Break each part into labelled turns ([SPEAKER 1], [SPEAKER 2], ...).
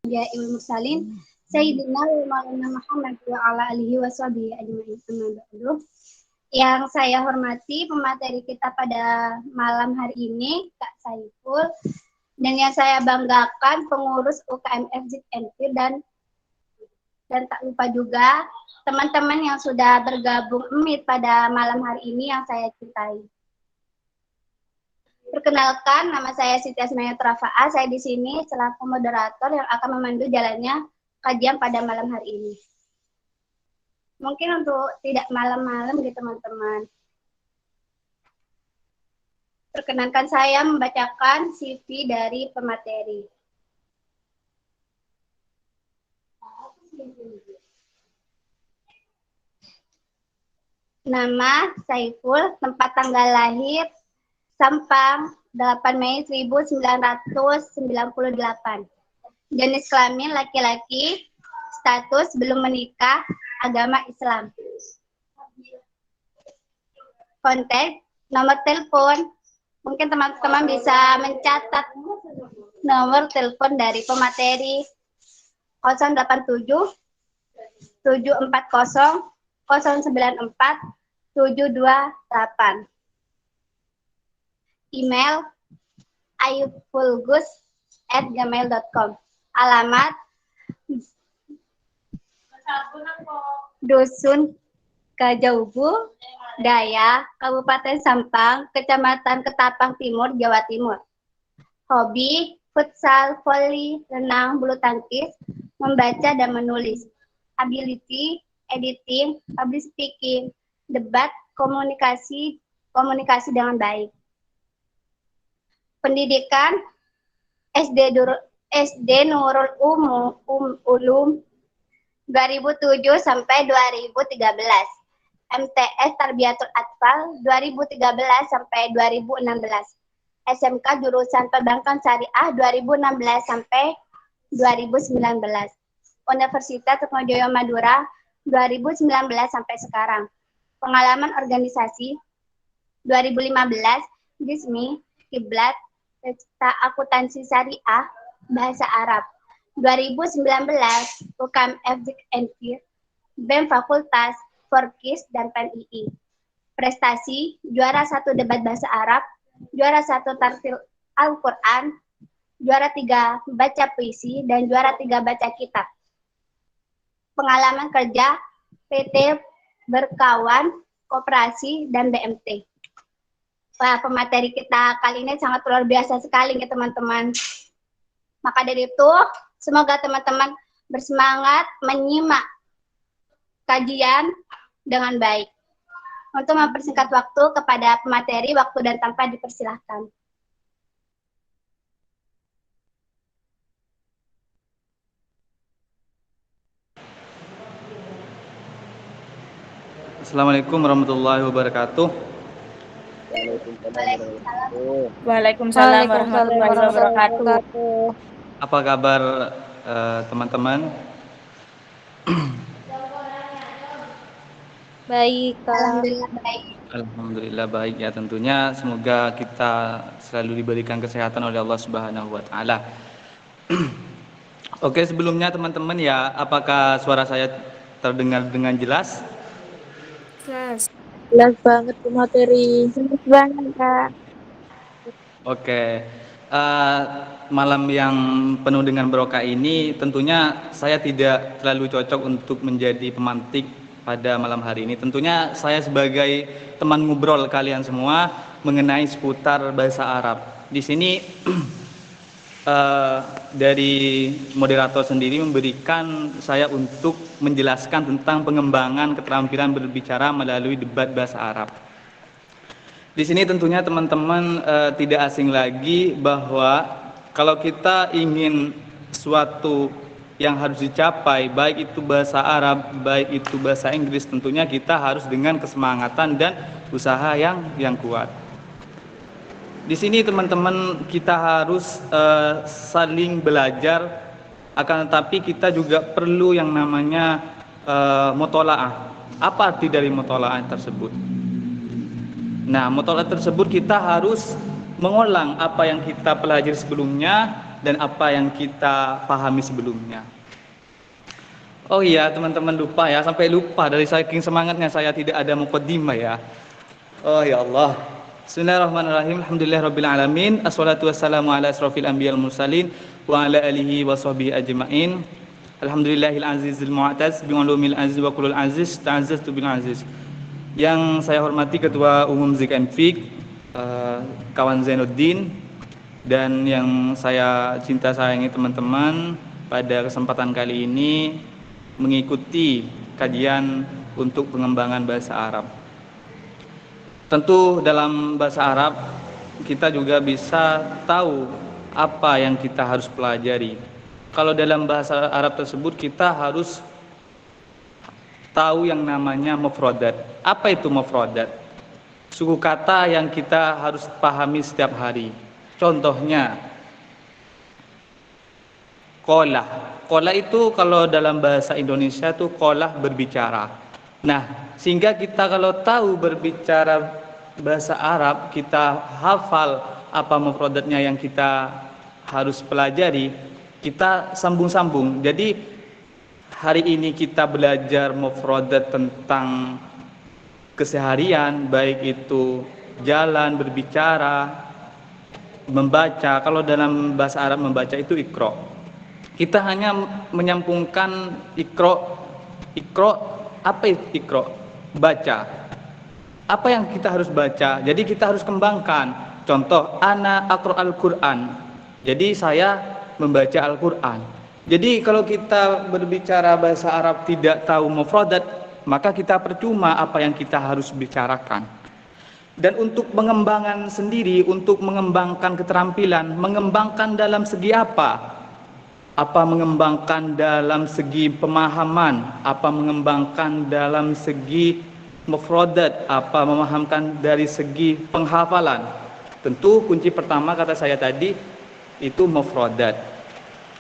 [SPEAKER 1] Anbiya'il mursalin Sayyidina wa maulana Muhammad wa ala alihi wa sahbihi ajma'in. Amma ba'du. Yang saya hormati pemateri kita pada malam hari ini, Kak Saiful, dan yang saya banggakan pengurus UKM FZNP dan tak lupa juga teman-teman yang sudah bergabung EMIT pada malam hari ini yang saya cintai. Perkenalkan, nama saya Siti Asmaya Trafa'a. Saya di sini selaku moderator yang akan memandu jalannya kajian pada malam hari ini. Mungkin untuk tidak malam-malam gitu teman-teman. Perkenankan saya membacakan CV dari pemateri. Nama Saiful, tempat tanggal lahir Sampang, 8 Mei 1998. Jenis kelamin laki-laki, status belum menikah, agama Islam. Kontak, nomor telepon. Mungkin teman-teman bisa mencatat nomor telepon dari pemateri 087 740 094 728. Email ayufulgus@gmail.com. Alamat Dusun Kajaubu, Daya, Kabupaten Sampang, Kecamatan Ketapang Timur, Jawa Timur. Hobi, futsal, voli, renang, bulu tangkis, membaca dan menulis. Ability, editing, public speaking, debat, komunikasi dengan baik. Pendidikan SD Nurul Ulum 2007 sampai 2013. MTS Tarbiyatul Atfal 2013 sampai 2016. SMK jurusan Perbankan Syariah 2016 sampai 2019. Universitas Atmajaya Madura 2019 sampai sekarang. Pengalaman organisasi 2015 Gismi Kiblat Akuntansi Syariah Bahasa Arab. 2019 UKM FZNP BEM Fakultas Forkis dan PNII. Prestasi juara 1 debat bahasa Arab, juara 1 tartil Al-Quran, juara 3 baca puisi, dan juara 3 baca kitab. Pengalaman kerja PT Berkawan, Koperasi, dan BMT. Wah, pemateri kita kali ini sangat luar biasa sekali ya teman-teman. Maka dari itu, semoga teman-teman bersemangat menyimak kajian dengan baik. Untuk mempersingkat waktu kepada pemateri, waktu dan tempat dipersilahkan.
[SPEAKER 2] Assalamualaikum warahmatullahi wabarakatuh.
[SPEAKER 3] Waalaikumsalam warahmatullahi wabarakatuh.
[SPEAKER 2] Apa kabar teman-teman?
[SPEAKER 3] Baik,
[SPEAKER 1] Alhamdulillah baik.
[SPEAKER 2] Alhamdulillah baik ya tentunya. Semoga kita selalu diberikan kesehatan oleh Allah Subhanahu wa taala. Oke, sebelumnya teman-teman ya, apakah suara saya terdengar dengan jelas?
[SPEAKER 3] Jelas banget pemateri. Jelas banget, Kak.
[SPEAKER 2] Oke, malam yang penuh dengan barokah ini tentunya saya tidak terlalu cocok untuk menjadi pemantik pada malam hari ini. Tentunya saya sebagai teman ngobrol kalian semua mengenai seputar bahasa Arab. Di sini dari moderator sendiri memberikan saya untuk menjelaskan tentang pengembangan keterampilan berbicara melalui debat bahasa Arab. Di sini tentunya teman-teman tidak asing lagi bahwa kalau kita ingin suatu yang harus dicapai, baik itu bahasa Arab, baik itu bahasa Inggris, tentunya kita harus dengan kesemangatan dan usaha yang kuat. Di sini teman-teman kita harus saling belajar, akan tetapi kita juga perlu yang namanya mutola'ah. Apa arti dari mutola'ah tersebut? Nah, mutola'ah tersebut kita harus mengulang apa yang kita pelajari sebelumnya dan apa yang kita pahami sebelumnya. Oh iya, teman-teman lupa ya, sampai lupa dari saking semangatnya saya tidak ada muqaddimah ya. Oh ya Allah. Bismillahirrahmanirrahim. Alhamdulillahirabbil alamin. Assalatu wassalamu ala asrofil anbiyal mursalin wa ala alihi wa sahbihi ajmain. Alhamdulillahil azizil mu'taz bi ulumil aziz wa kulul aziz ta'azzaztu bil aziz. Yang saya hormati Ketua Umum Zik and Fik, kawan Zainuddin, dan yang saya cinta sayangi teman-teman, pada kesempatan kali ini mengikuti kajian untuk pengembangan bahasa Arab. Tentu dalam bahasa Arab kita juga bisa tahu apa yang kita harus pelajari. Kalau dalam bahasa Arab tersebut kita harus tahu yang namanya mufradat. Apa itu mufradat? Suku kata yang kita harus pahami setiap hari. Contohnya qolah. Qolah itu kalau dalam bahasa Indonesia itu qolah berbicara. Nah, sehingga kita kalau tahu berbicara bahasa Arab, kita hafal apa mufradatnya yang kita harus pelajari, kita sambung-sambung. Jadi hari ini kita belajar mufradat tentang keseharian, baik itu jalan, berbicara, membaca. Kalau dalam bahasa Arab membaca itu iqra. Kita hanya menyampungkan iqra. Apa itu iqra? Baca. Apa yang kita harus baca? Jadi kita harus kembangkan. Contoh, ana aqra'al Qur'an. Jadi saya membaca Al-Qur'an. Jadi kalau kita berbicara bahasa Arab tidak tahu mufradat, maka kita percuma apa yang kita harus bicarakan. Dan untuk pengembangan sendiri, untuk mengembangkan keterampilan, mengembangkan dalam segi apa? Apa mengembangkan dalam segi pemahaman, apa mengembangkan dalam segi mufradat, apa memahamkan dari segi penghafalan. Tentu kunci pertama kata saya tadi itu mufradat.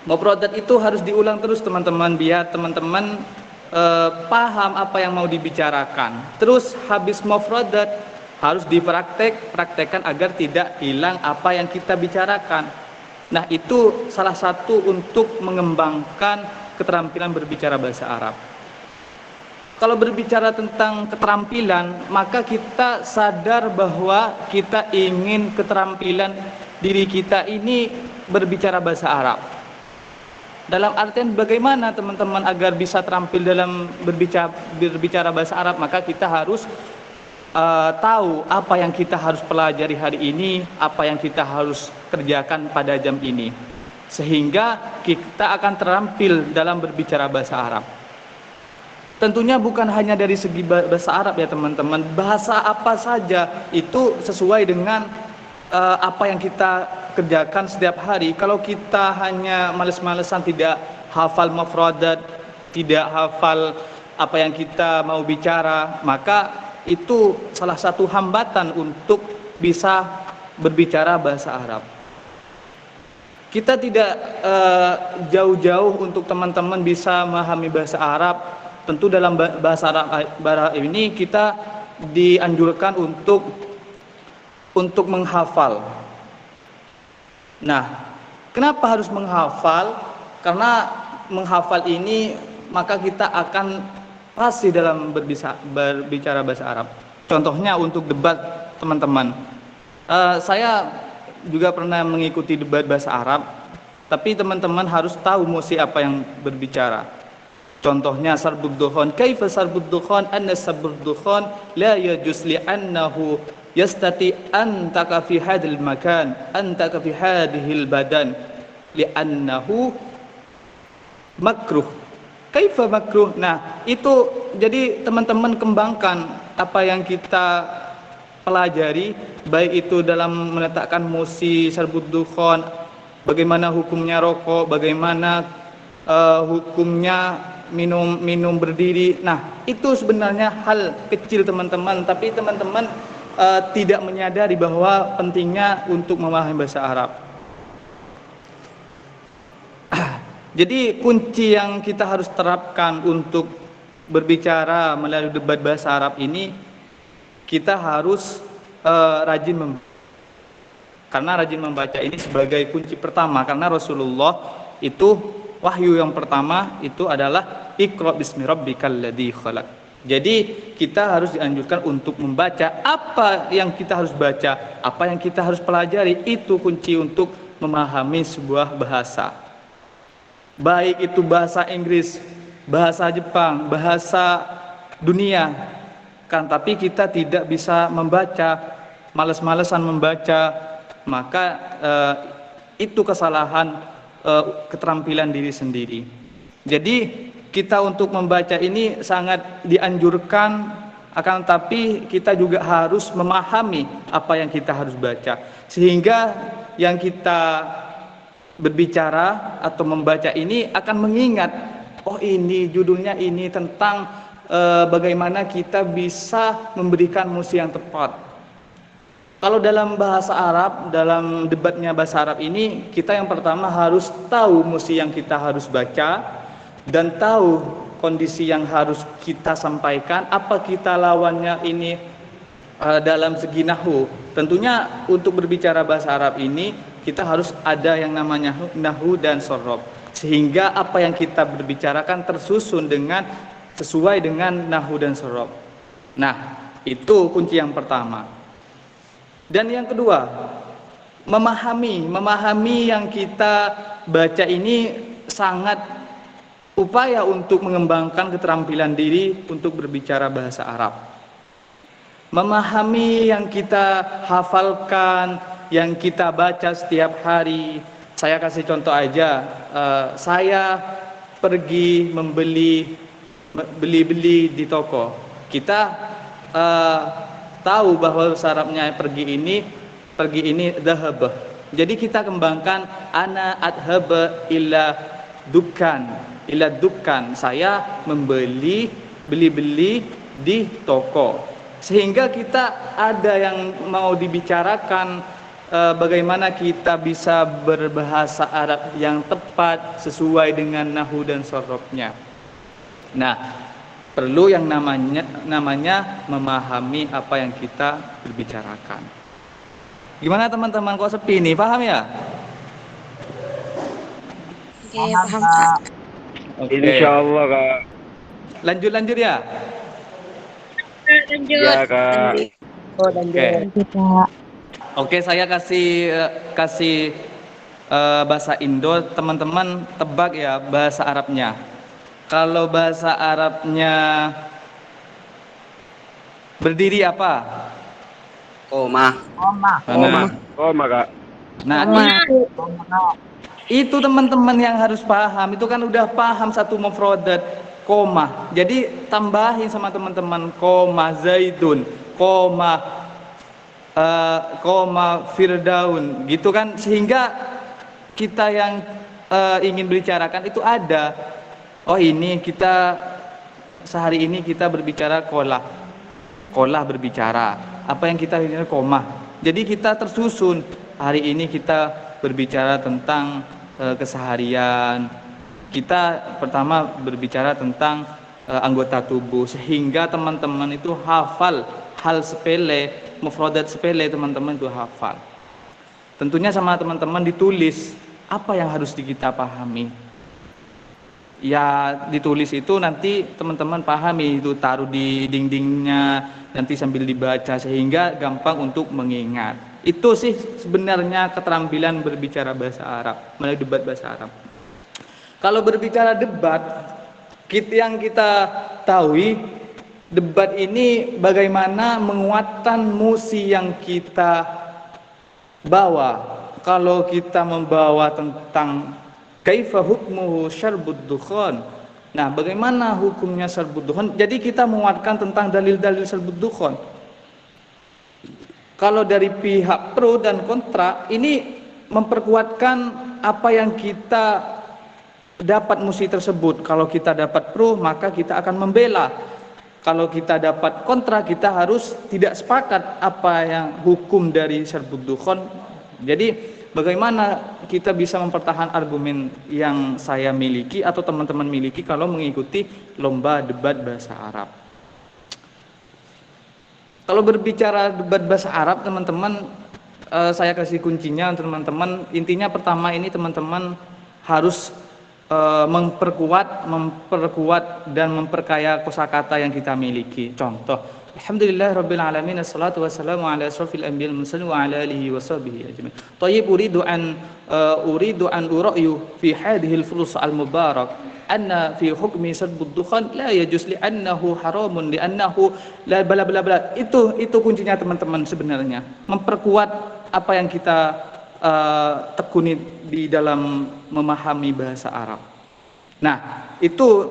[SPEAKER 2] Mufradat itu harus diulang terus teman-teman, biar teman-teman paham apa yang mau dibicarakan. Terus habis mufradat harus dipraktekkan agar tidak hilang apa yang kita bicarakan. Nah, itu salah satu untuk mengembangkan keterampilan berbicara bahasa Arab. Kalau berbicara tentang keterampilan, maka kita sadar bahwa kita ingin keterampilan diri kita ini berbicara bahasa Arab. Dalam artian bagaimana teman-teman agar bisa terampil dalam berbicara bahasa Arab, maka kita harus tahu apa yang kita harus pelajari hari ini, apa yang kita harus kerjakan pada jam ini, sehingga kita akan terampil dalam berbicara bahasa Arab. Tentunya bukan hanya dari segi bahasa Arab ya teman-teman, bahasa apa saja itu sesuai dengan apa yang kita kerjakan setiap hari. Kalau kita hanya males-malesan, tidak hafal mufradat, tidak hafal apa yang kita mau bicara, maka itu salah satu hambatan untuk bisa berbicara bahasa Arab. Kita tidak jauh-jauh untuk teman-teman bisa memahami bahasa Arab. Tentu dalam bahasa Arab ini kita dianjurkan untuk menghafal. Nah, kenapa harus menghafal? Karena menghafal ini maka kita akan fasih dalam berbicara bahasa Arab. Contohnya untuk debat teman-teman. Saya juga pernah mengikuti debat bahasa Arab, tapi teman-teman harus tahu mesti apa yang berbicara. Contohnya sarbud dukhon, kaifa sarbud dukhon, anna sarbud dukhon la yajuz li'annahu yastati an taka fi hadhil makan, an taka fi hadhil badan li'annahu makruh. Kaifa makruh. Nah, itu jadi teman-teman kembangkan apa yang kita pelajari, baik itu dalam meletakkan musi sarbud dukhon, bagaimana hukumnya rokok, bagaimana hukumnya minum berdiri. Nah, itu sebenarnya hal kecil teman-teman, tapi teman-teman tidak menyadari bahwa pentingnya untuk memahami bahasa Arab. Jadi kunci yang kita harus terapkan untuk berbicara melalui debat bahasa Arab ini, kita harus rajin Karena rajin membaca ini sebagai kunci pertama, karena Rasulullah itu wahyu yang pertama itu adalah Iqra bismi rabbikal ladzi khalaq. Jadi kita harus dianjurkan untuk membaca apa yang kita harus baca, apa yang kita harus pelajari, itu kunci untuk memahami sebuah bahasa. Baik itu bahasa Inggris, bahasa Jepang, bahasa dunia, kan, tapi kita tidak bisa membaca, males-malesan membaca, maka itu kesalahan keterampilan diri sendiri. Jadi kita untuk membaca ini sangat dianjurkan, akan tapi kita juga harus memahami apa yang kita harus baca, sehingga yang kita berbicara atau membaca ini akan mengingat, oh ini judulnya ini tentang bagaimana kita bisa memberikan musi yang tepat. Kalau dalam bahasa Arab, dalam debatnya bahasa Arab ini, kita yang pertama harus tahu musi yang kita harus baca dan tahu kondisi yang harus kita sampaikan, apa kita lawannya ini dalam segi nahwu. Tentunya untuk berbicara bahasa Arab ini kita harus ada yang namanya nahwu dan sorob, sehingga apa yang kita berbicarakan tersusun dengan sesuai dengan nahwu dan sorob. Nah, itu kunci yang pertama. Dan yang kedua, memahami yang kita baca ini sangat upaya untuk mengembangkan keterampilan diri untuk berbicara bahasa Arab. Memahami yang kita hafalkan, yang kita baca setiap hari. Saya kasih contoh aja, saya pergi beli di toko. Kita tahu bahwa bahasa Arabnya pergi ini dhahab. Jadi kita kembangkan ana adhab ila dukkan. Saya beli di toko. Sehingga kita ada yang mau dibicarakan bagaimana kita bisa berbahasa Arab yang tepat sesuai dengan nahwu dan sorobnya. Nah, perlu yang namanya memahami apa yang kita berbicarakan. Gimana teman-teman, kok sepi nih? Paham ya?
[SPEAKER 3] Oke, paham Kak.
[SPEAKER 2] Oke.
[SPEAKER 4] Insyaallah Kak.
[SPEAKER 2] Lanjut ya.
[SPEAKER 3] Lanjut.
[SPEAKER 4] Ya Kak.
[SPEAKER 2] Oke, saya kasih bahasa Indo, teman-teman tebak ya bahasa Arabnya. Kalau bahasa Arabnya berdiri apa?
[SPEAKER 5] Koma.
[SPEAKER 4] Kak.
[SPEAKER 2] Nah, itu teman-teman yang harus paham. Itu kan udah paham satu mufradat, koma. Jadi tambahin sama teman-teman, koma Zaidun, koma Firdaun, gitu kan, sehingga kita yang ingin bicarakan itu ada. Oh ini kita sehari ini kita berbicara kolah berbicara. Apa yang kita ini koma. Jadi kita tersusun. Hari ini kita berbicara tentang keseharian. Kita pertama berbicara tentang anggota tubuh, sehingga teman-teman itu hafal hal sepele, mufradat sepele, teman-teman itu hafal. Tentunya sama teman-teman ditulis apa yang harus kita pahami. Ya ditulis itu nanti teman-teman pahami, itu taruh di dindingnya, nanti sambil dibaca sehingga gampang untuk mengingat. Itu sih sebenarnya keterampilan berbicara bahasa Arab, melalui debat bahasa Arab. Kalau berbicara debat, yang kita tahu debat ini bagaimana menguatkan musi yang kita bawa. Kalau kita membawa tentang kaifa hukmuhu syarbud dukhan. Nah, bagaimana hukumnya syarbud dukhan? Jadi kita menguatkan tentang dalil-dalil syarbud dukhan. Kalau dari pihak pro dan kontra, ini memperkuatkan apa yang kita dapat musi tersebut. Kalau kita dapat pro, maka kita akan membela. Kalau kita dapat kontra, kita harus tidak sepakat apa yang hukum dari syarbud dukhan. Jadi bagaimana kita bisa mempertahankan argumen yang saya miliki atau teman-teman miliki kalau mengikuti lomba debat bahasa Arab. Kalau berbicara debat bahasa Arab, teman-teman saya kasih kuncinya untuk teman-teman. Intinya pertama ini teman-teman harus memperkuat dan memperkaya kosakata yang kita miliki. Contoh, alhamdulillahirabbil alamin, assalatu wassalamu ala asrofil anbiya'il mursalin wa ala alihi washabihi ajmain. Thayyib uridu an ura'yu fi hadhihi al-fulus al-mubarak anna fi hukmi sadbud dukhan la yajuz li'annahu haramun li'annahu la bla bla bla. Itu kuncinya teman-teman sebenarnya. Memperkuat apa yang kita tekuni di dalam memahami bahasa Arab. Nah, itu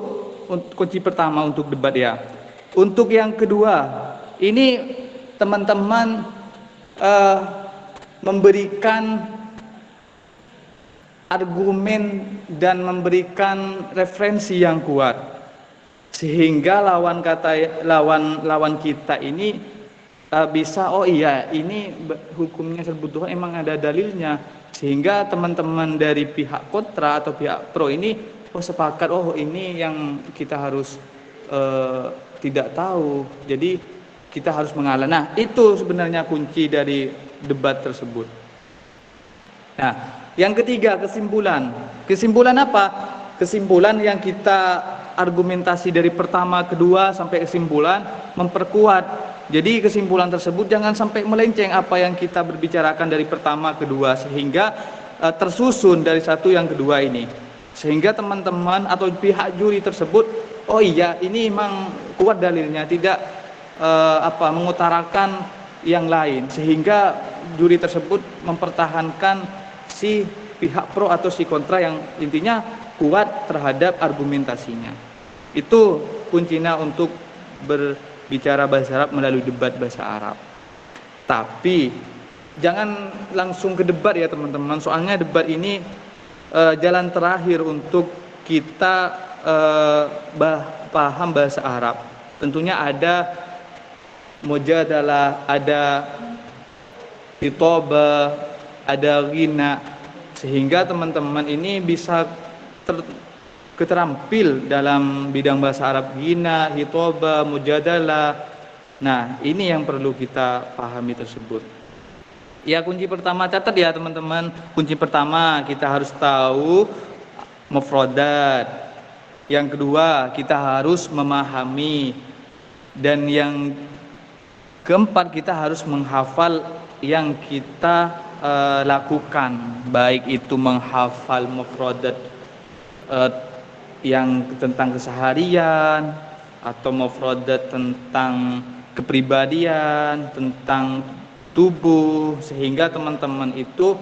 [SPEAKER 2] kunci pertama untuk debat ya. Untuk yang kedua, ini teman-teman memberikan argumen dan memberikan referensi yang kuat sehingga lawan kita ini bisa, oh iya ini hukumnya serbutuhan emang ada dalilnya, sehingga teman-teman dari pihak kontra atau pihak pro ini sepakat, oh ini yang kita harus tidak tahu, jadi kita harus mengalah. Nah, itu sebenarnya kunci dari debat tersebut. Nah, yang ketiga, kesimpulan. Kesimpulan apa? Kesimpulan yang kita argumentasi dari pertama, kedua sampai kesimpulan memperkuat. Jadi kesimpulan tersebut jangan sampai melenceng apa yang kita berbicarakan dari pertama, kedua, sehingga tersusun dari satu yang kedua ini. Sehingga teman-teman atau pihak juri tersebut, oh iya ini memang kuat dalilnya, tidak mengutarakan yang lain, sehingga juri tersebut mempertahankan si pihak pro atau si kontra yang intinya kuat terhadap argumentasinya. Itu kuncinya untuk berbicara bahasa Arab melalui debat bahasa Arab. Tapi jangan langsung ke debat ya teman-teman, soalnya debat ini jalan terakhir untuk kita paham bahasa Arab. Tentunya ada mujadalah, ada khitobah, ada ghina, sehingga teman-teman ini bisa keterampil dalam bidang bahasa Arab, ghina, khitobah, mujadalah. Nah, ini yang perlu kita pahami tersebut. Ya, kunci pertama, catat ya teman-teman. Kunci pertama kita harus tahu mufradat. Yang kedua, kita harus memahami. Dan yang keempat, kita harus menghafal yang kita lakukan, baik itu menghafal mufradat yang tentang keseharian atau mufradat tentang kepribadian, tentang tubuh, sehingga teman-teman itu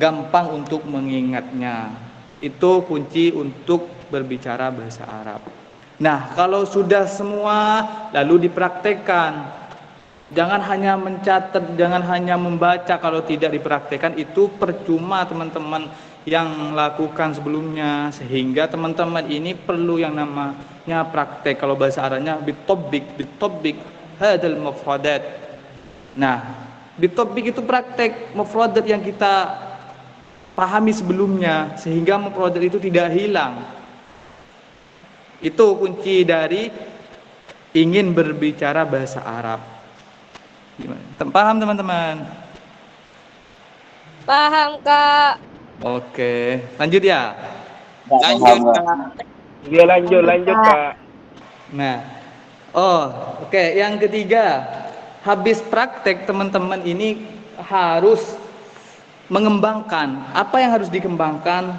[SPEAKER 2] gampang untuk mengingatnya. Itu kunci untuk berbicara bahasa Arab. Nah, kalau sudah semua lalu dipraktekkan. Jangan hanya mencatat, jangan hanya membaca, kalau tidak dipraktekkan itu percuma teman-teman yang lakukan sebelumnya, sehingga teman-teman ini perlu yang namanya praktek. Kalau bahasa Arabnya bitobik hadal mufradat. Nah, bitobik itu praktek mufradat yang kita pahami sebelumnya, sehingga mufradat itu tidak hilang. Itu kunci dari ingin berbicara bahasa Arab. Paham teman-teman?
[SPEAKER 3] Paham, Kak.
[SPEAKER 2] Oke, lanjut ya.
[SPEAKER 5] Lanjut, Kak.
[SPEAKER 4] Dia lanjut Kak.
[SPEAKER 2] Nah, oke. Yang ketiga, habis praktek teman-teman ini harus mengembangkan. Apa yang harus dikembangkan?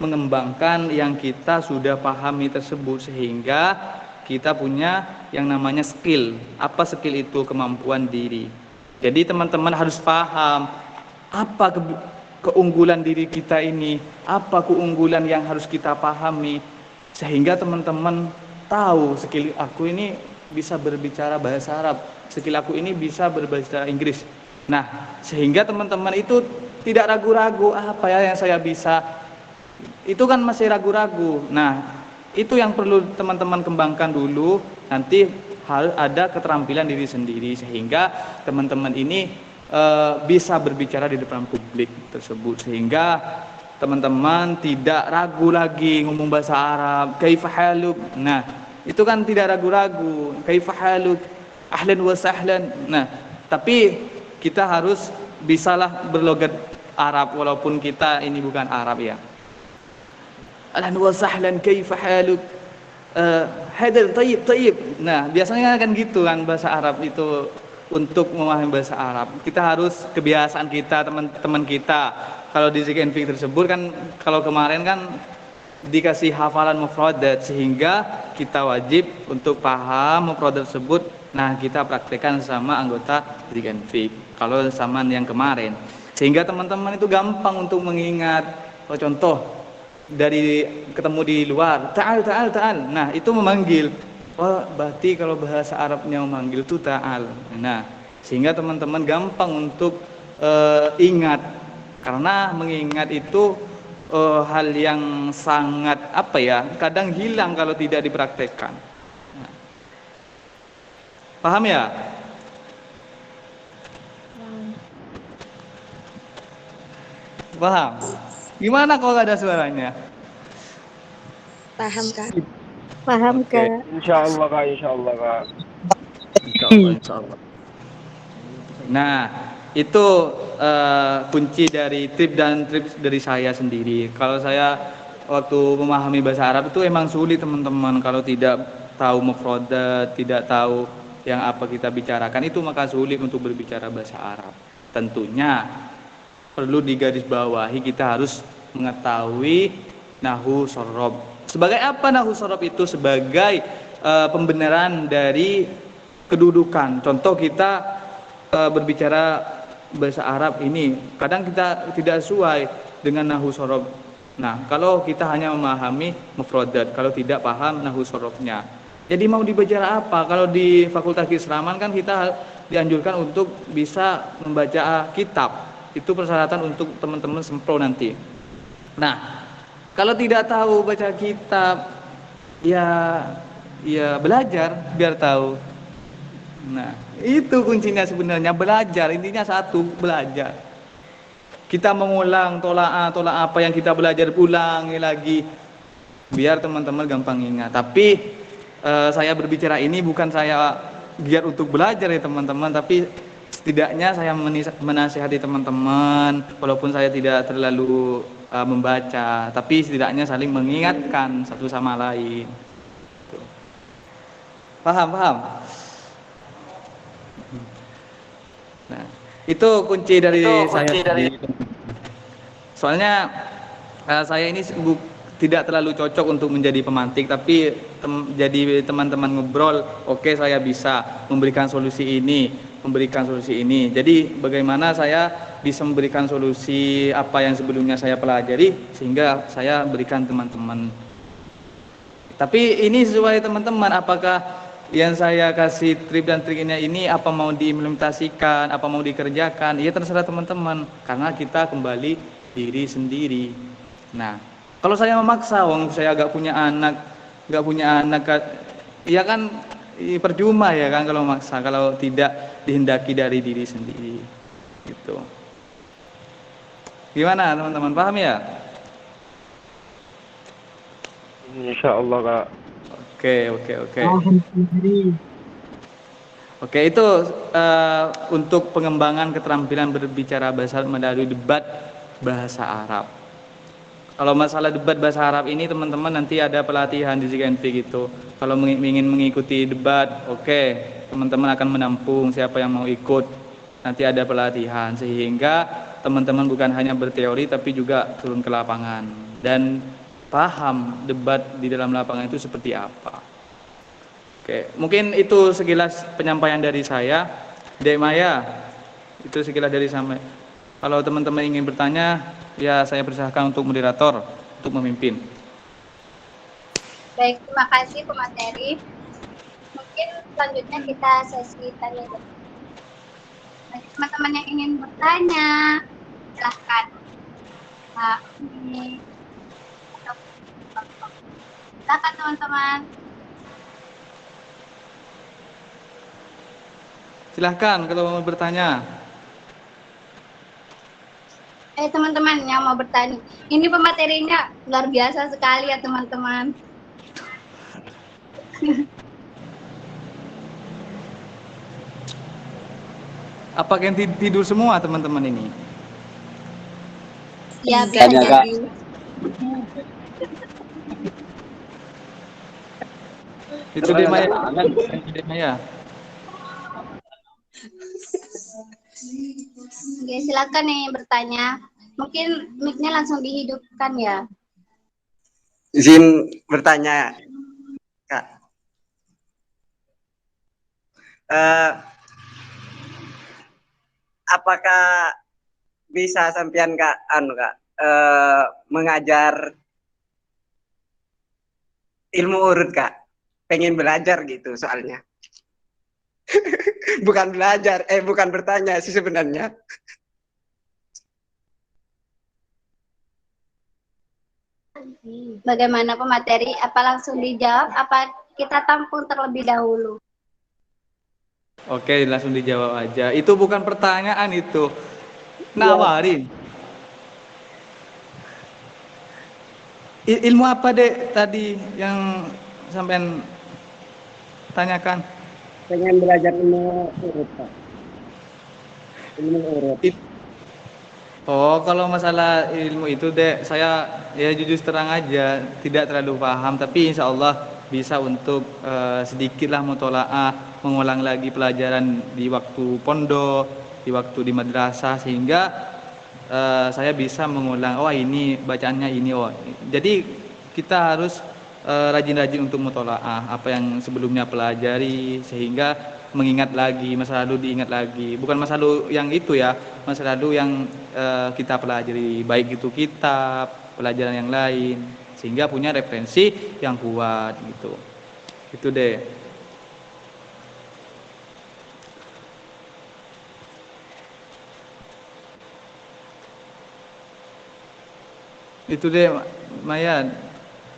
[SPEAKER 2] Mengembangkan yang kita sudah pahami tersebut, sehingga kita punya yang namanya skill. Apa skill itu? Kemampuan diri. Jadi teman-teman harus paham apa keunggulan diri kita ini, apa keunggulan yang harus kita pahami, sehingga teman-teman tahu skill aku ini bisa berbicara bahasa Arab, skill aku ini bisa berbahasa Inggris. Nah, sehingga teman-teman itu tidak ragu-ragu, apa ya yang saya bisa. Itu kan masih ragu-ragu. Nah, itu yang perlu teman-teman kembangkan dulu. Nanti ada keterampilan diri sendiri, sehingga teman-teman ini bisa berbicara di depan publik tersebut, sehingga teman-teman tidak ragu lagi ngomong bahasa Arab. Kaifa haluk? Nah, itu kan tidak ragu-ragu. Kaifa haluk? Ahlan wa sahlan. Nah, tapi kita harus bisalah berlogat Arab walaupun kita ini bukan Arab ya. Ahlan wa sahlan kaifa haluk? Hadal tayyib. Nah, biasanya kan gitu kan bahasa Arab itu untuk memahami bahasa Arab. Kita harus kebiasaan kita, teman-teman kita. Kalau di Zik and Fik tersebut kan kalau kemarin kan dikasih hafalan mufradat sehingga kita wajib untuk paham mufradat tersebut. Nah, kita praktekkan sama anggota Zik and Fik. Kalau sama yang kemarin. Sehingga teman-teman itu gampang untuk mengingat. Contoh dari ketemu di luar, ta'al. Nah, itu memanggil. Oh, berarti kalau bahasa Arabnya memanggil itu ta'al. Nah, sehingga teman-teman gampang untuk ingat. Karena mengingat itu hal yang sangat kadang hilang kalau tidak dipraktekkan. Nah, paham ya? Paham? Gimana kalau nggak ada suaranya?
[SPEAKER 3] Paham, Kak.
[SPEAKER 1] Paham,
[SPEAKER 2] Oke.
[SPEAKER 1] Kak.
[SPEAKER 4] Insya Allah kak.
[SPEAKER 2] Insya Allah. Nah, itu kunci dari tips dan trips dari saya sendiri. Kalau saya waktu memahami bahasa Arab itu emang sulit teman-teman. Kalau tidak tahu mufradat, tidak tahu yang apa kita bicarakan itu maka sulit untuk berbicara bahasa Arab. Tentunya perlu digarisbawahi kita harus mengetahui nahwu shorob. Sebagai apa nahwu shorob itu? Sebagai pembenaran dari kedudukan. Contoh kita berbicara bahasa Arab ini kadang kita tidak sesuai dengan nahwu shorob. Nah, kalau kita hanya memahami mufradat, kalau tidak paham nahwu shorobnya, jadi mau dibaca apa? Kalau di Fakultas Keislaman kan kita dianjurkan untuk bisa membaca kitab. Itu persyaratan untuk teman-teman sempro nanti. Nah, kalau tidak tahu baca kitab, ya belajar biar tahu. Nah, itu kuncinya sebenarnya, belajar. Intinya satu, belajar. Kita mengulang tolak apa yang kita belajar, ulangi lagi biar teman-teman gampang ingat. Tapi saya berbicara ini bukan saya biar untuk belajar ya teman-teman, tapi setidaknya saya menasihati teman-teman walaupun saya tidak terlalu membaca, tapi setidaknya saling mengingatkan satu sama lain. Paham? Nah, itu kunci dari saya. Soalnya saya ini tidak terlalu cocok untuk menjadi pemantik, tapi jadi teman-teman ngobrol, oke, saya bisa memberikan solusi ini. Jadi bagaimana saya bisa memberikan solusi apa yang sebelumnya saya pelajari sehingga saya berikan teman-teman. Tapi ini sesuai teman-teman, apakah yang saya kasih trip dan triknya ini apa mau diimplementasikan, apa mau dikerjakan, ya terserah teman-teman, karena kita kembali diri sendiri. Nah, kalau saya memaksa, saya gak punya anak, ya kan percuma ya kan kalau memaksa, kalau tidak dihendaki dari diri sendiri. Gitu. Gimana teman-teman, paham ya?
[SPEAKER 4] Insya Allah kak.
[SPEAKER 2] Oke. Oke, itu untuk pengembangan keterampilan berbicara bahasa melalui debat bahasa Arab. Kalau masalah debat bahasa Arab ini teman-teman nanti ada pelatihan di Zik and Fik gitu. Kalau ingin mengikuti debat, oke, teman-teman akan menampung siapa yang mau ikut. Nanti ada pelatihan sehingga teman-teman bukan hanya berteori tapi juga turun ke lapangan dan paham debat di dalam lapangan itu seperti apa. Oke, mungkin itu sekilas penyampaian dari saya. Dek Maya, itu sekilas dari saya. Kalau teman-teman ingin bertanya, ya saya persilahkan untuk moderator untuk memimpin.
[SPEAKER 1] Baik, terima kasih pemateri. Mungkin selanjutnya kita sesi tanya jawab. Bagi teman-teman yang ingin bertanya, silahkan. Nah, ini silakan teman-teman.
[SPEAKER 2] Silahkan kalau mau bertanya.
[SPEAKER 1] Teman-teman yang mau bertanya, ini pematerinya luar biasa sekali ya teman-teman.
[SPEAKER 2] Apakah yang tidur semua teman-teman ini?
[SPEAKER 1] Ya,
[SPEAKER 3] Enggak.
[SPEAKER 1] bisa
[SPEAKER 5] Kak.
[SPEAKER 1] jadi.
[SPEAKER 2] Itu deh Maya. Itu deh Maya.
[SPEAKER 1] Oke, silakan nih bertanya. Mungkin mic-nya langsung dihidupkan ya.
[SPEAKER 6] Izin bertanya, Kak. Apakah bisa sampean Kak, Kak, mengajar ilmu urut Kak? Pengen belajar gitu soalnya. Bukan belajar, bukan bertanya sih sebenarnya.
[SPEAKER 1] Bagaimana pemateri? Apa langsung dijawab? Apa kita tampung terlebih dahulu?
[SPEAKER 2] Oke, langsung dijawab aja. Itu bukan pertanyaan itu. Nawarin. Ilmu apa dek tadi yang sampean tanyakan?
[SPEAKER 6] Pengen belajar ilmu urut Kak. Ilmu urut.
[SPEAKER 2] Oh, kalau masalah ilmu itu dek, saya ya jujur terang aja, tidak terlalu paham. Tapi insya Allah bisa untuk sedikitlah mutolaah, mengulang lagi pelajaran di waktu pondok, di waktu di madrasah, sehingga saya bisa mengulang. Oh ini bacaannya ini. Oh, jadi kita harus rajin-rajin untuk mutolaah apa yang sebelumnya pelajari, sehingga mengingat lagi masa lalu, diingat lagi, bukan masa lalu yang itu ya, masa lalu yang kita pelajari, baik itu kitab, pelajaran yang lain, sehingga punya referensi yang kuat gitu. Itu deh. Itu deh Maya.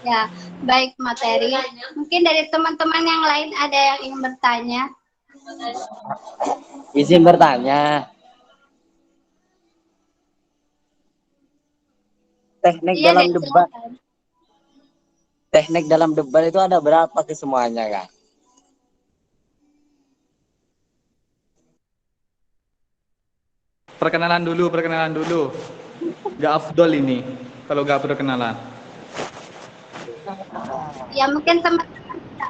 [SPEAKER 1] Ya, baik materi. Mungkin dari teman-teman yang lain ada yang ingin bertanya.
[SPEAKER 5] Izin bertanya. Teknik
[SPEAKER 1] Iya,
[SPEAKER 5] dalam
[SPEAKER 1] Dek,
[SPEAKER 5] debat.
[SPEAKER 1] silakan.
[SPEAKER 5] Teknik dalam debat itu ada berapa kesemuanya, Kak?
[SPEAKER 2] Perkenalan dulu. Gak afdol ini kalau gak perkenalan.
[SPEAKER 1] Ya, mungkin teman-teman bisa.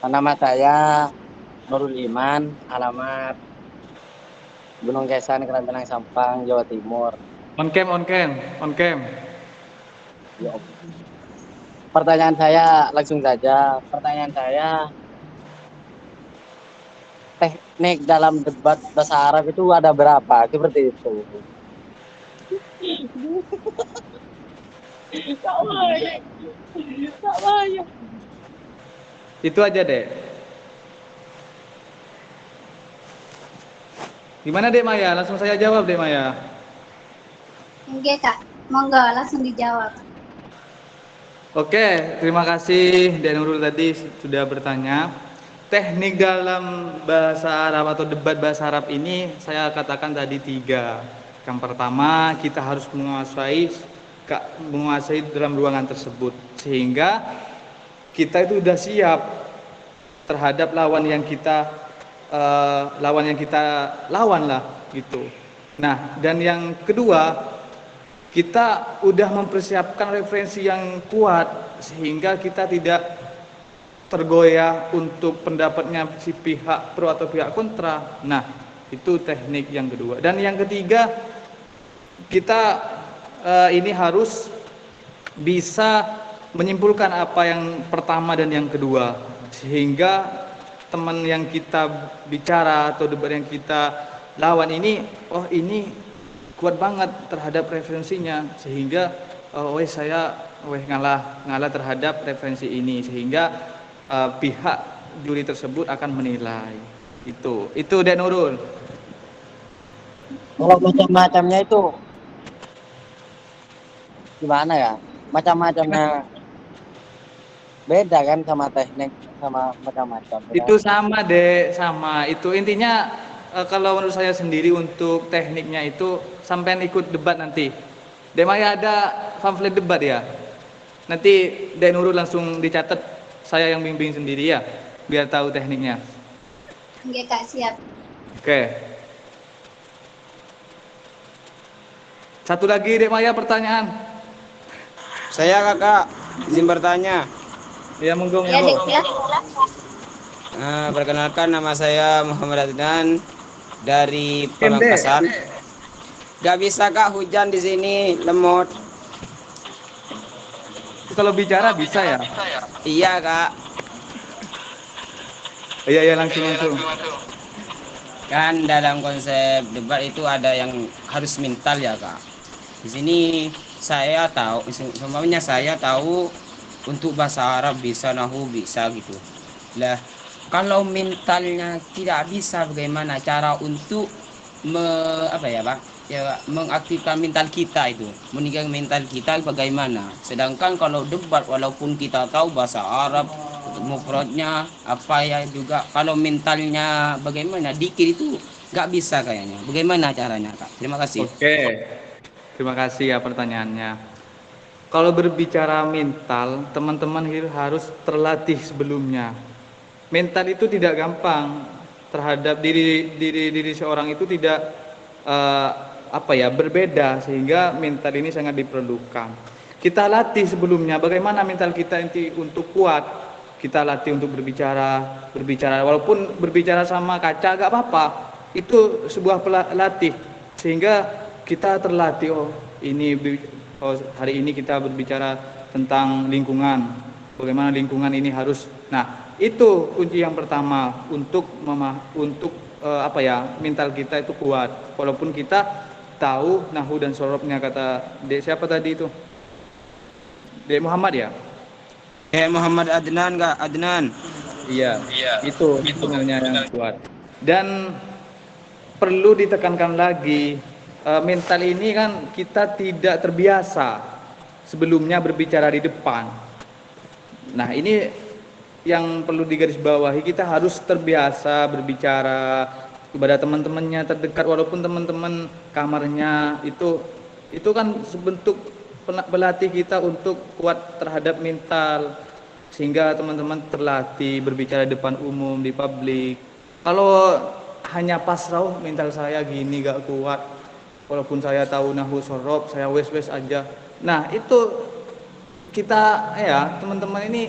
[SPEAKER 5] Nama saya Nurul Iman, alamat Gunung Kesan, Kerantenang Sampang, Jawa Timur.
[SPEAKER 2] On cam.
[SPEAKER 5] Ya. Pertanyaan saya langsung saja. Pertanyaan saya, teknik dalam debat bahasa Arab itu ada berapa? Seperti itu.
[SPEAKER 2] Itu aja deh. Gimana deh Maya? Langsung saya jawab deh Maya.
[SPEAKER 1] Oke, Kak. Monggo langsung dijawab.
[SPEAKER 2] Oke, terima kasih Dek Nurul tadi sudah bertanya. Teknik dalam bahasa Arab atau debat bahasa Arab ini saya katakan tadi 3. Yang pertama, kita harus menguasai dalam ruangan tersebut, sehingga kita itu sudah siap terhadap lawan yang kita lawan lah gitu. Nah, dan yang kedua, kita udah mempersiapkan referensi yang kuat sehingga kita tidak tergoyah untuk pendapatnya si pihak pro atau pihak kontra. Nah, itu teknik yang kedua. Dan yang ketiga, kita ini harus bisa menyimpulkan apa yang pertama dan yang kedua, sehingga teman yang kita bicara atau debat yang kita lawan ini, oh ini kuat banget terhadap referensinya, sehingga saya ngalah terhadap referensi ini, sehingga pihak juri tersebut akan menilai. Itu Dek Nurul.
[SPEAKER 5] Kalau macam-macamnya itu gimana ya? Macam-macamnya beda kan sama teknik sama macam-macam.
[SPEAKER 2] Itu sama deh, sama. Itu intinya kalau menurut saya sendiri untuk tekniknya itu sampean ikut debat nanti. Demaya ada pamflet debat ya. Nanti Dek Nurul langsung dicatat, saya yang bimbing sendiri ya, biar tahu tekniknya.
[SPEAKER 1] Oke, Kak, siap.
[SPEAKER 2] Oke. Satu lagi Dek Maya pertanyaan.
[SPEAKER 7] Saya kakak, izin bertanya.
[SPEAKER 2] Ya monggo
[SPEAKER 1] Ya,
[SPEAKER 2] monggo.
[SPEAKER 1] Dek, ya.
[SPEAKER 7] Perkenalkan nama saya Muhammad Adnan dari
[SPEAKER 2] Kim, Dek.
[SPEAKER 7] Pamekasan. Gak bisa kak hujan di sini, lemot.
[SPEAKER 2] Kalau bicara bisa ya?
[SPEAKER 7] Iya kak,
[SPEAKER 2] Iya langsung.
[SPEAKER 7] kan dalam konsep debat itu ada yang harus mental ya kak. Di sini saya tahu, semuanya saya tahu untuk bahasa Arab bisa, nahu bisa gitu. Lah, kalau mentalnya tidak bisa, bagaimana cara untuk apa ya Pak? Ya, mengaktifkan mental kita itu, meningkatkan mental kita bagaimana? Sedangkan kalau debat, walaupun kita tahu bahasa Arab, mufradnya apa ya juga, kalau mentalnya bagaimana dikir itu nggak bisa kayaknya. Bagaimana caranya Kak? Terima kasih.
[SPEAKER 2] Oke. Terima kasih ya pertanyaannya. Kalau berbicara mental, teman-teman harus terlatih sebelumnya. Mental itu tidak gampang terhadap diri seorang itu tidak berbeda, sehingga mental ini sangat diperlukan. Kita latih sebelumnya bagaimana mental kita nanti untuk kuat. Kita latih untuk berbicara walaupun berbicara sama kaca gak apa-apa. Itu sebuah latih sehingga kita terlatih. Hari ini kita berbicara tentang lingkungan. Bagaimana lingkungan ini harus. Nah, itu kunci yang pertama untuk mental kita itu kuat. Walaupun kita tahu nahu dan sorobnya, kata Dek siapa tadi itu? Dek Muhammad ya?
[SPEAKER 7] Muhammad Adnan nggak Adnan?
[SPEAKER 2] Iya. Itu sebenarnya yang kuat. Dan perlu ditekankan lagi, mental ini kan kita tidak terbiasa sebelumnya berbicara di depan. Nah, ini yang perlu digarisbawahi, kita harus terbiasa berbicara kepada teman-temannya terdekat, walaupun teman-teman kamarnya itu kan sebentuk berlatih kita untuk kuat terhadap mental, sehingga teman-teman terlatih berbicara di depan umum, di publik. Kalau hanya pasrah, mental saya gini gak kuat, walaupun saya tahu nahu sorob, saya wes-wes aja. Nah, itu kita teman-teman ini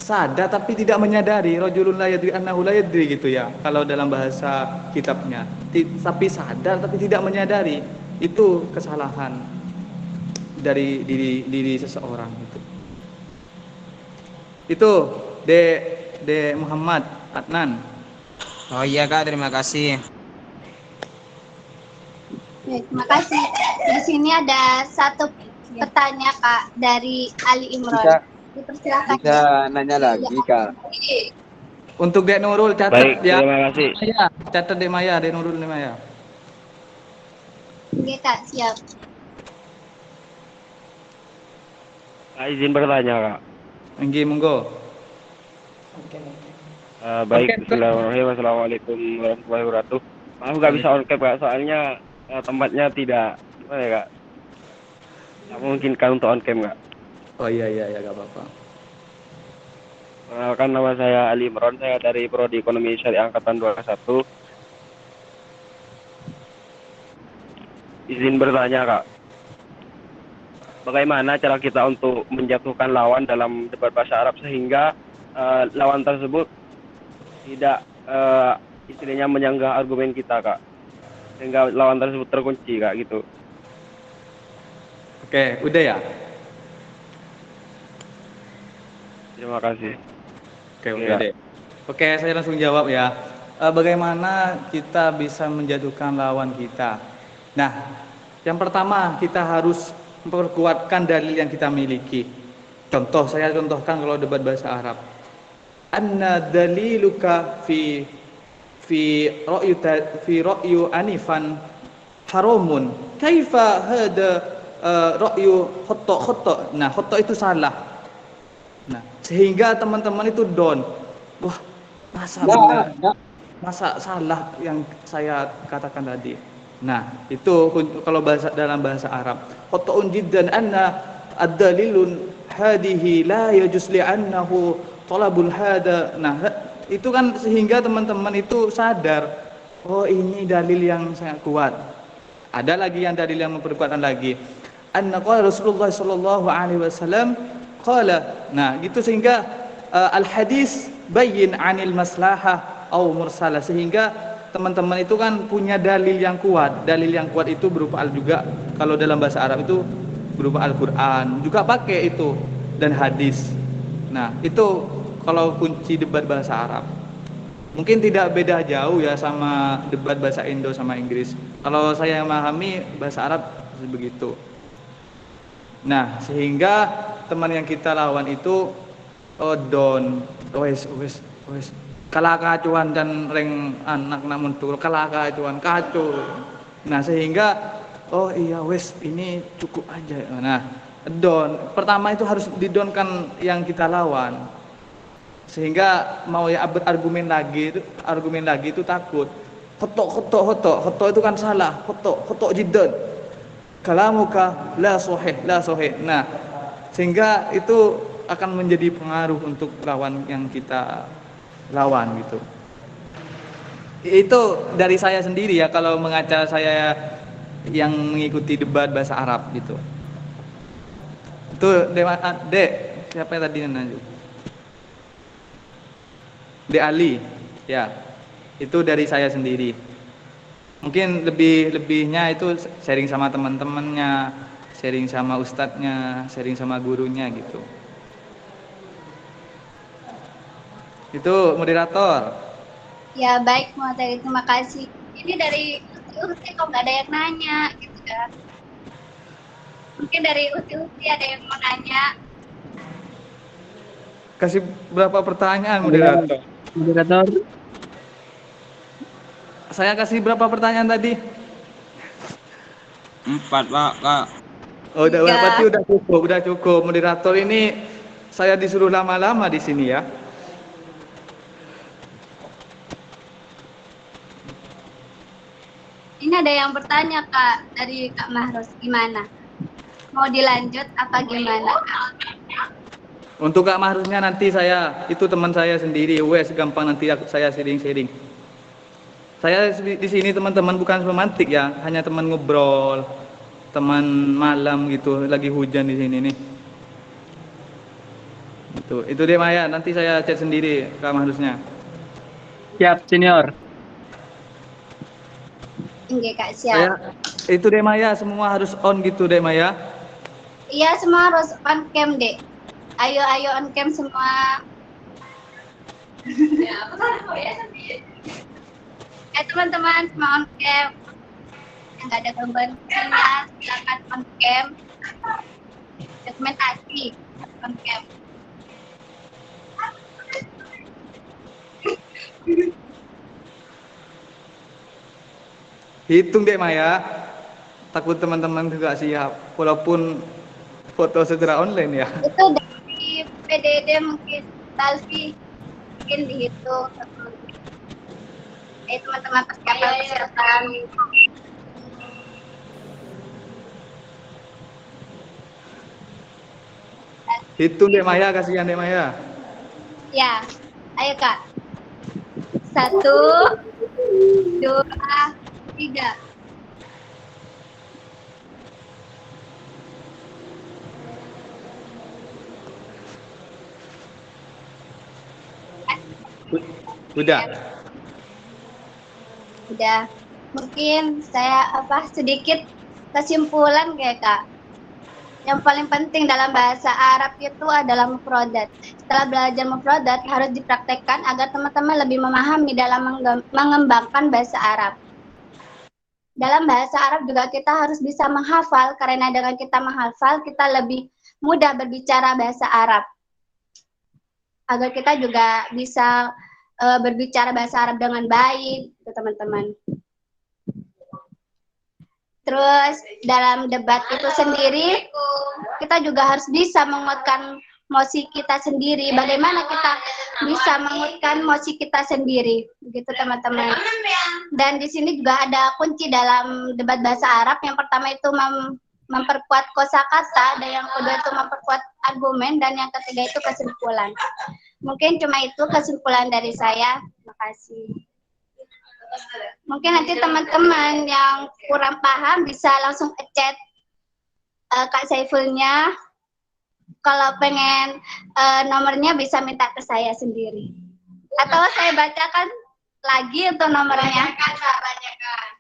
[SPEAKER 2] sadar tapi tidak menyadari, rajulun la yadri annahu la yadri gitu ya, kalau dalam bahasa kitabnya. Tapi sadar tapi tidak menyadari, itu kesalahan dari diri seseorang itu. Itu De Muhammad Adnan.
[SPEAKER 7] Oh iya Kak, terima kasih.
[SPEAKER 1] Terima kasih. Di sini ada satu pertanyaan Kak dari Ali Imron. Dipersilakan.
[SPEAKER 8] Bisa nanya lagi Kak.
[SPEAKER 2] Untuk Dek Nurul catat.
[SPEAKER 4] Baik,
[SPEAKER 2] ya.
[SPEAKER 4] terima kasih.
[SPEAKER 2] Catat Dek Maya, Dek Nurul, Dek Maya.
[SPEAKER 1] Oke Kak, siap.
[SPEAKER 4] Izin bertanya Kak.
[SPEAKER 2] Enggi, monggo.
[SPEAKER 4] Baik,
[SPEAKER 2] Oke.
[SPEAKER 4] Bismillahirrahmanirrahim. Assalamualaikum warahmatullahi wabarakatuh. Maaf nggak bisa on cam Kak, soalnya tempatnya tidak gimana ya Kak? Tak memungkinkan untuk on cam Kak.
[SPEAKER 2] Oh iya gak apa-apa.
[SPEAKER 4] Perkenalkan, nama saya Ali Imron, saya dari Prodi Ekonomi Syariah Angkatan 21. Izin bertanya Kak. Bagaimana cara kita untuk menjatuhkan lawan dalam debat bahasa Arab sehingga lawan tersebut tidak istilahnya menyanggah argumen kita Kak, sehingga lawan tersebut terkunci Kak gitu.
[SPEAKER 2] Oke, udah ya?
[SPEAKER 4] Terima kasih.
[SPEAKER 2] Oke, udah deh. Oke, saya langsung jawab ya. Bagaimana kita bisa menjatuhkan lawan kita? Nah, yang pertama kita harus memperkuatkan dalil yang kita miliki. Contoh, saya contohkan kalau debat bahasa Arab. Anna daliluka fi ra'yu anifan haramun. Kaifa hada ra'yu khata'. Nah, khata' itu salah. Nah, sehingga teman-teman itu down. Wah, masa benar? Masa salah yang saya katakan tadi? Nah, itu kalau dalam bahasa Arab. Khata'un jiddan anna ad-dalilun hadihi la yajuz li'annahu talabul hada. Nah, itu kan sehingga teman-teman itu sadar oh ini dalil yang sangat kuat. Ada lagi yang dalil yang memperkuatkan lagi. Anna qala Rasulullah sallallahu alaihi wasallam qala. Nah, gitu sehingga al hadis bayyin anil maslahah au mursalah, sehingga teman-teman itu kan punya dalil yang kuat. Dalil yang kuat itu berupa juga kalau dalam bahasa Arab itu berupa Al-Qur'an, juga pakai itu, dan hadis. Nah, itu kalau kunci debat bahasa Arab. Mungkin tidak beda jauh ya sama debat bahasa Indo sama Inggris. Kalau saya memahami bahasa Arab begitu. Nah, sehingga teman yang kita lawan itu don wes kalah kacuan dan reng anak namun tur kalah kacuan kacau. Nah, sehingga oh iya wes ini cukup aja. Nah, don pertama itu harus didonkan yang kita lawan. Sehingga mau ya berargumen lagi itu takut. Khotok itu kan salah. Khotok jiddan. Kalamuka la sahih. Nah, sehingga itu akan menjadi pengaruh untuk lawan yang kita lawan gitu. Itu dari saya sendiri ya, kalau mengaca saya yang mengikuti debat bahasa Arab gitu. Itu Dek, siapa yang tadi nanya? De Ali, ya, itu dari saya sendiri. Mungkin lebihnya itu sharing sama teman-temannya, sharing sama ustadznya, sharing sama gurunya gitu. Itu moderator.
[SPEAKER 1] Ya baik, materi terima kasih. Ini dari Uti kok nggak ada yang nanya gitu kan? Mungkin dari Uti ada yang mau nanya.
[SPEAKER 2] Kasih berapa pertanyaan moderator?
[SPEAKER 4] Moderator.
[SPEAKER 2] Saya kasih berapa pertanyaan tadi?
[SPEAKER 7] 4 Pak, Kak.
[SPEAKER 2] Oh, berarti udah cukup. Moderator ini saya disuruh lama-lama di sini ya.
[SPEAKER 1] Ini ada yang bertanya Kak dari Kak Mahros, gimana? Mau dilanjut apa gimana Kak?
[SPEAKER 2] Untuk Kak Mahrusnya nanti saya, itu teman saya sendiri, wes gampang nanti saya sharing-sharing. Saya di sini teman-teman bukan pemantik ya, hanya teman ngobrol, teman malam gitu, lagi hujan di sini nih. Itu dia Maya, nanti saya chat sendiri Kak Mahrusnya.
[SPEAKER 4] Siap, senior.
[SPEAKER 1] Oke Kak, siap.
[SPEAKER 2] Itu deh Maya, semua harus on gitu deh Maya.
[SPEAKER 1] Iya, semua harus on cam deh. Ayo on cam semua. Teman-teman semua on cam. Yang nggak ada gangguannya silakan on cam. Dokumentasi on cam.
[SPEAKER 2] Hitung deh Maya. Takut teman-teman juga siap, walaupun foto secara online ya.
[SPEAKER 1] Itu dari PDD mungkin Talvi mungkin dihitung. Teman-teman persiapan.
[SPEAKER 2] Hitung deh Maya, kasihan deh Maya.
[SPEAKER 1] Ya, ayo Kak. 1, 2, 3.
[SPEAKER 2] Udah.
[SPEAKER 1] Mungkin saya sedikit kesimpulan kayak Kak. Yang paling penting dalam bahasa Arab itu adalah mufradat. Setelah belajar mufradat harus dipraktekkan agar teman-teman lebih memahami dalam mengembangkan bahasa Arab. Dalam bahasa Arab juga kita harus bisa menghafal, karena dengan kita menghafal kita lebih mudah berbicara bahasa Arab. Agar kita juga bisa berbicara bahasa Arab dengan baik, teman-teman. Terus dalam debat itu sendiri, kita juga harus bisa menguatkan emosi kita sendiri. Bagaimana kita bisa menguatkan emosi kita sendiri, begitu teman-teman. Dan di sini juga ada kunci dalam debat bahasa Arab. Yang pertama itu memperkuat kosakata, dan yang kedua itu memperkuat argumen, dan yang ketiga itu kesimpulan. Mungkin cuma itu kesimpulan dari saya. Terima kasih. Mungkin nanti teman-teman yang kurang paham bisa langsung chat Kak Saifulnya. Kalau pengen nomornya bisa minta ke saya sendiri. Atau saya bacakan lagi untuk nomornya.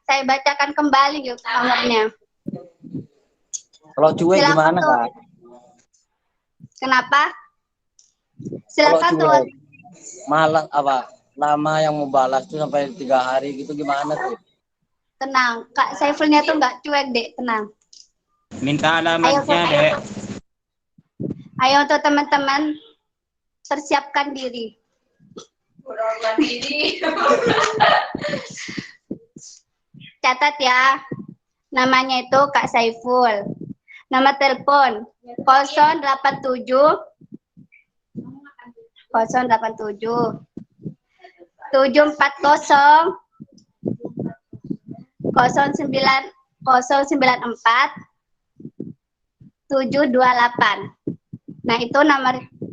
[SPEAKER 1] Saya bacakan kembali untuk nomornya.
[SPEAKER 5] Kalau cuek
[SPEAKER 1] Silakan
[SPEAKER 5] gimana,
[SPEAKER 1] tuh.
[SPEAKER 5] Kak?
[SPEAKER 1] Kenapa?
[SPEAKER 5] Kalau
[SPEAKER 1] Silakan tuh.
[SPEAKER 5] cuek, malah apa? Lama yang mau balas tuh sampai 3 hari gitu gimana tuh?
[SPEAKER 1] Tenang, Kak Saifulnya tuh nggak cuek, Dek. Tenang.
[SPEAKER 7] Minta alamatnya, Dek.
[SPEAKER 1] Ayo untuk teman-teman persiapkan diri. Catat ya. Namanya itu Kak Saiful. Nama telepon 087 740 094 728. Nah, itu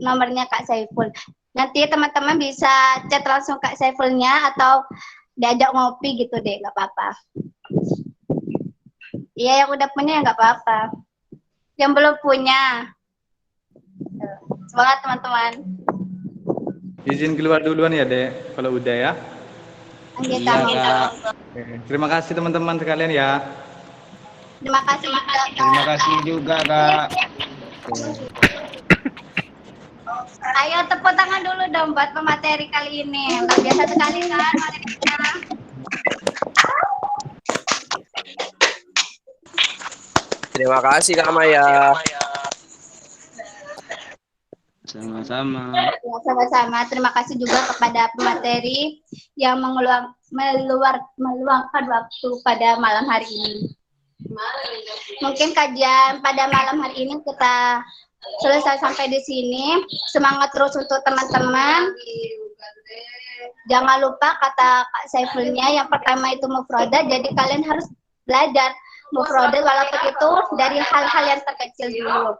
[SPEAKER 1] nomornya Kak Saiful. Nanti teman-teman bisa chat langsung Kak Saifulnya atau diajak ngopi gitu deh, nggak apa-apa. Iya, yang udah punya ya nggak apa-apa. Yang belum punya, semangat teman-teman.
[SPEAKER 2] Izin keluar duluan ya, Dek, kalau udah ya.
[SPEAKER 1] Lanjut,
[SPEAKER 7] Iya,
[SPEAKER 1] kami.
[SPEAKER 7] Kak.
[SPEAKER 2] Terima kasih teman-teman sekalian ya.
[SPEAKER 1] Terima kasih juga, Kak.
[SPEAKER 7] Terima kasih juga, Kak.
[SPEAKER 1] Ayo tepuk tangan dulu dong buat pemateri kali ini. Luar biasa sekali kan materinya.
[SPEAKER 4] Terima kasih Kak Maya.
[SPEAKER 7] Sama-sama.
[SPEAKER 1] Ya, sama-sama. Terima kasih juga kepada pemateri yang meluangkan waktu pada malam hari ini. Mungkin kajian pada malam hari ini kita selesai sampai di sini. Semangat terus untuk teman-teman. Jangan lupa kata Kak Saifulnya yang pertama itu mufrodat. Jadi kalian harus belajar mufrodat walaupun itu dari hal-hal yang terkecil dulu.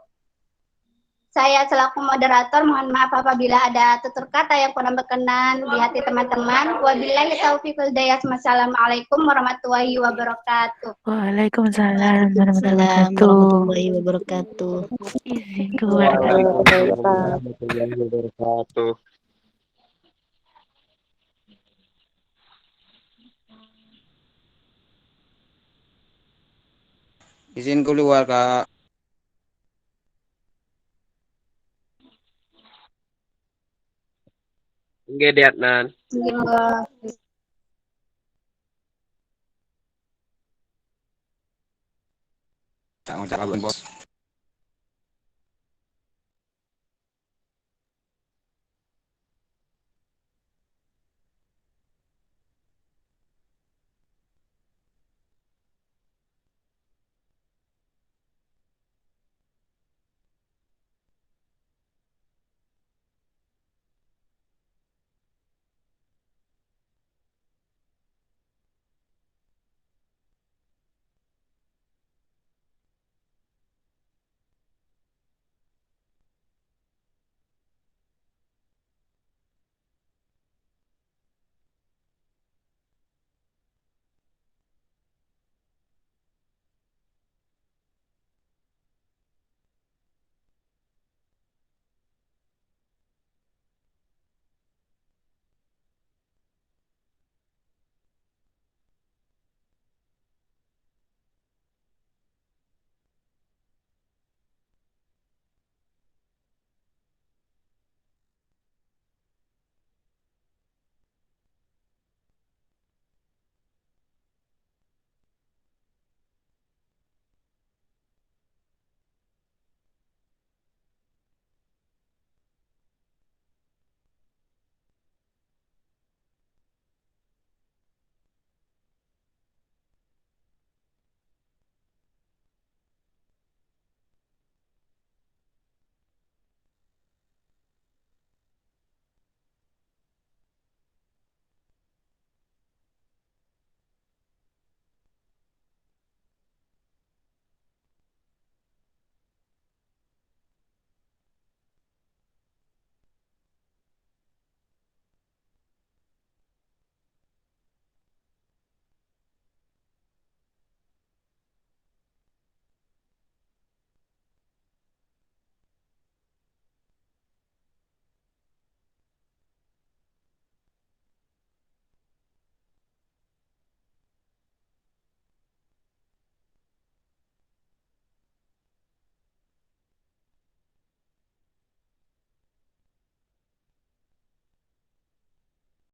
[SPEAKER 1] Saya selaku moderator mohon maaf apabila ada tutur kata yang kurang berkenan di hati teman-teman. Wabillahi taufiq wal hidayah. Wassalamualaikum warahmatullahi wabarakatuh.
[SPEAKER 3] Waalaikumsalam
[SPEAKER 9] warahmatullahi wabarakatuh.
[SPEAKER 3] Izin keluar.
[SPEAKER 4] Waalaikumsalam warahmatullahi wabarakatuh.
[SPEAKER 7] Izin keluar, Kak.
[SPEAKER 4] Nggih, Diatnan.
[SPEAKER 7] Tak ngucap Bos.